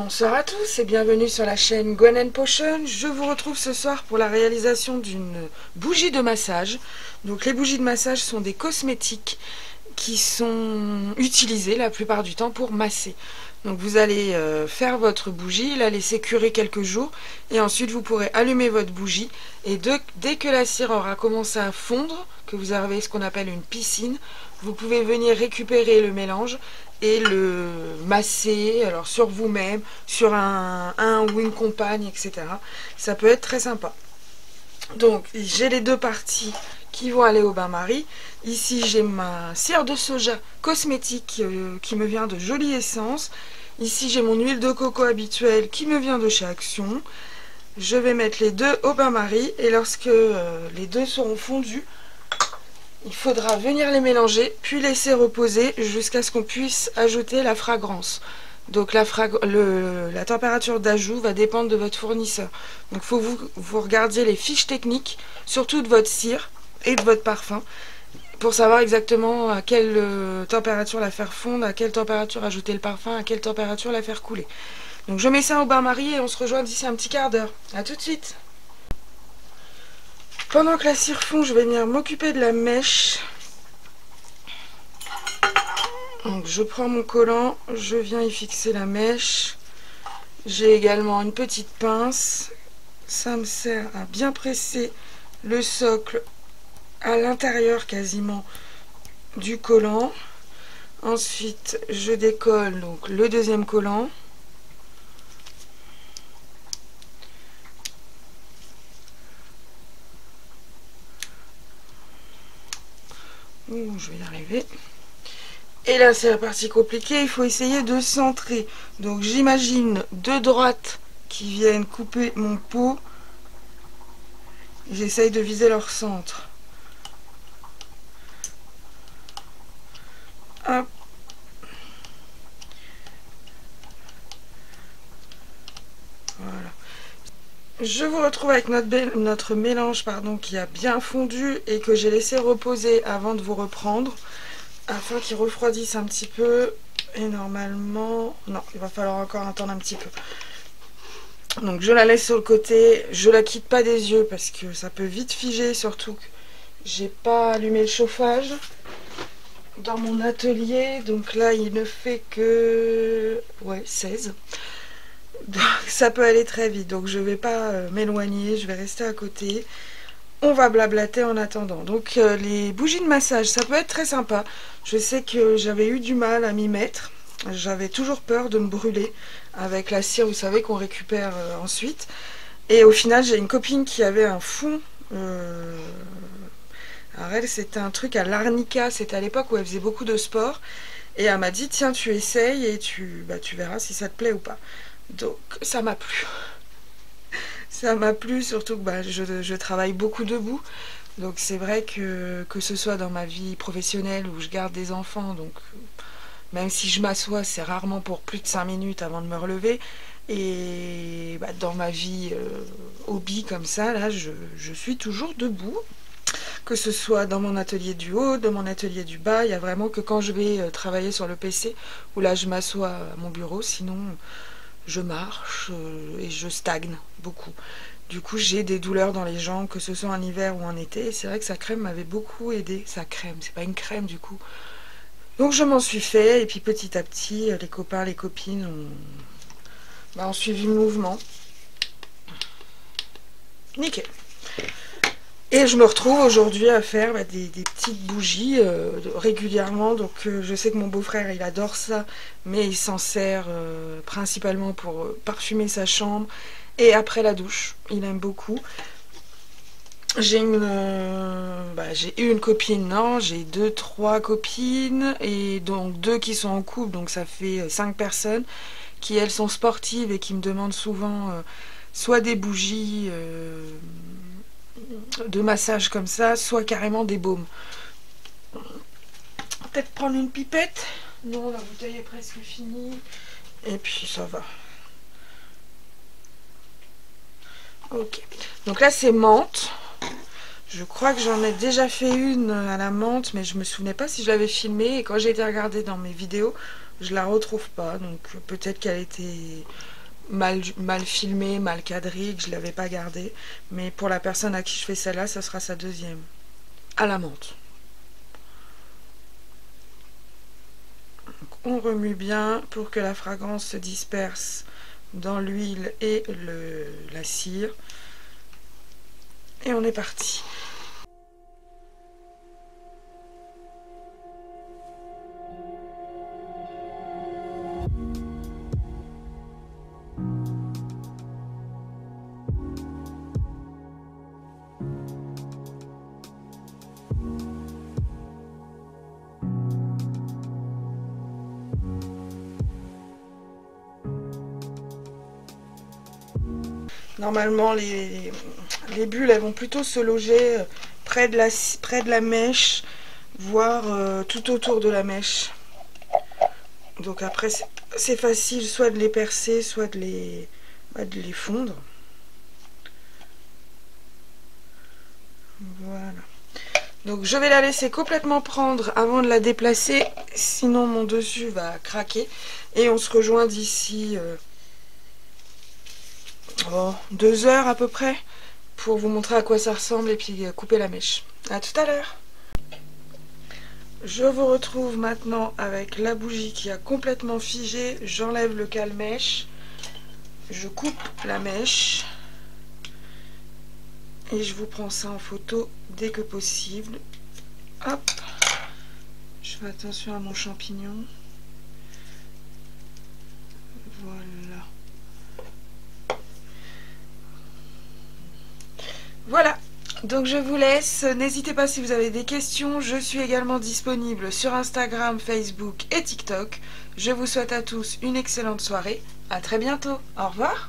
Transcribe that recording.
Bonsoir à tous et bienvenue sur la chaîne Gwen & Potion. Je vous retrouve ce soir pour la réalisation d'une bougie de massage. Donc les bougies de massage sont des cosmétiques qui sont utilisés la plupart du temps pour masser. Donc vous allez faire votre bougie, la laisser curer quelques jours et ensuite vous pourrez allumer votre bougie et dès que la cire aura commencé à fondre, que vous avez ce qu'on appelle une piscine, vous pouvez venir récupérer le mélange et le masser alors sur vous-même, sur un ou une compagne, etc. Ça peut être très sympa. Donc j'ai les deux parties qui vont aller au bain-marie. Ici j'ai ma cire de soja cosmétique qui me vient de Jolie Essence. Ici j'ai mon huile de coco habituelle qui me vient de chez Action. Je vais mettre les deux au bain-marie et lorsque les deux seront fondus, il faudra venir les mélanger puis laisser reposer jusqu'à ce qu'on puisse ajouter la fragrance. Donc la température d'ajout va dépendre de votre fournisseur. Donc il faut que vous regardiez les fiches techniques, surtout de votre cire et de votre parfum, pour savoir exactement à quelle température la faire fondre, à quelle température ajouter le parfum, à quelle température la faire couler. Donc je mets ça au bain-marie et on se rejoint d'ici un petit quart d'heure. A tout de suite. Pendant que la cire fond, je vais venir m'occuper de la mèche. Donc je prends mon collant, je viens y fixer la mèche. J'ai également une petite pince. Ça me sert à bien presser le socle à l'intérieur quasiment du collant. Ensuite, je décolle donc le deuxième collant. Ouh, je vais y arriver. Et là, c'est la partie compliquée. Il faut essayer de centrer. Donc, j'imagine deux droites qui viennent couper mon pot. J'essaye de viser leur centre. Hop. Voilà. Je vous retrouve avec notre mélange qui a bien fondu et que j'ai laissé reposer avant de vous reprendre afin qu'il refroidisse un petit peu. Et normalement, non, il va falloir encore attendre un petit peu. Donc je la laisse sur le côté, je la quitte pas des yeux parce que ça peut vite figer, surtout que j'ai pas allumé le chauffage dans mon atelier. Donc là il ne fait que 16. Donc ça peut aller très vite, donc je vais pas m'éloigner, je vais rester à côté. On va blablater en attendant. Donc les bougies de massage, ça peut être très sympa. Je sais que j'avais eu du mal à m'y mettre. J'avais toujours peur de me brûler avec la cire, vous savez, qu'on récupère ensuite. Et au final, j'ai une copine qui avait un fond. Alors elle, c'était un truc à l'arnica. C'était à l'époque où elle faisait beaucoup de sport. Et elle m'a dit, tiens, tu essayes et tu verras si ça te plaît ou pas. Donc ça m'a plu. Ça m'a plu, surtout que je travaille beaucoup debout. Donc c'est vrai que ce soit dans ma vie professionnelle où je garde des enfants, donc même si je m'assois, c'est rarement pour plus de 5 minutes avant de me relever. Et dans ma vie hobby comme ça, là, je suis toujours debout. Que ce soit dans mon atelier du haut, dans mon atelier du bas, il n'y a vraiment que quand je vais travailler sur le PC, où là je m'assois à mon bureau, sinon je marche et je stagne beaucoup. Du coup, j'ai des douleurs dans les jambes, que ce soit en hiver ou en été. C'est vrai que sa crème m'avait beaucoup aidé. Sa crème, c'est pas une crème du coup. Donc je m'en suis fait, et puis petit à petit, les copains, les copines ont suivi le mouvement. Nickel. Et je me retrouve aujourd'hui à faire des petites bougies régulièrement. Donc je sais que mon beau-frère, il adore ça, mais il s'en sert principalement pour parfumer sa chambre et après la douche. Il aime beaucoup. J'ai eu une copine, non, j'ai 2-3 copines, et donc 2 qui sont en couple, donc ça fait 5 personnes qui, elles, sont sportives et qui me demandent souvent soit des bougies de massage comme ça, soit carrément des baumes. Peut-être prendre une pipette. Non, la bouteille est presque finie. Et puis ça va. Ok. Donc là c'est menthe. Je crois que j'en ai déjà fait une à la menthe, mais je me souvenais pas si je l'avais filmée. Et quand j'ai été regarder dans mes vidéos, je la retrouve pas. Donc peut-être qu'elle était mal filmé, mal cadré, que je ne l'avais pas gardé. Mais pour la personne à qui je fais celle-là, ça sera sa deuxième. À la menthe. Donc, on remue bien pour que la fragrance se disperse dans l'huile et la cire. Et on est parti. Normalement, les bulles, elles vont plutôt se loger près de la mèche, voire tout autour de la mèche. Donc après, c'est facile soit de les percer, soit de les fondre. Voilà. Donc je vais la laisser complètement prendre avant de la déplacer, sinon mon dessus va craquer. Et on se rejoint d'ici 2 heures à peu près pour vous montrer à quoi ça ressemble et puis couper la mèche. À tout à l'heure. Je vous retrouve maintenant avec la bougie qui a complètement figé. J'enlève le cale-mèche, je coupe la mèche et je vous prends ça en photo dès que possible. Hop, je fais attention à mon champignon. Voilà. Voilà, donc je vous laisse. N'hésitez pas si vous avez des questions. Je suis également disponible sur Instagram, Facebook et TikTok. Je vous souhaite à tous une excellente soirée. À très bientôt. Au revoir.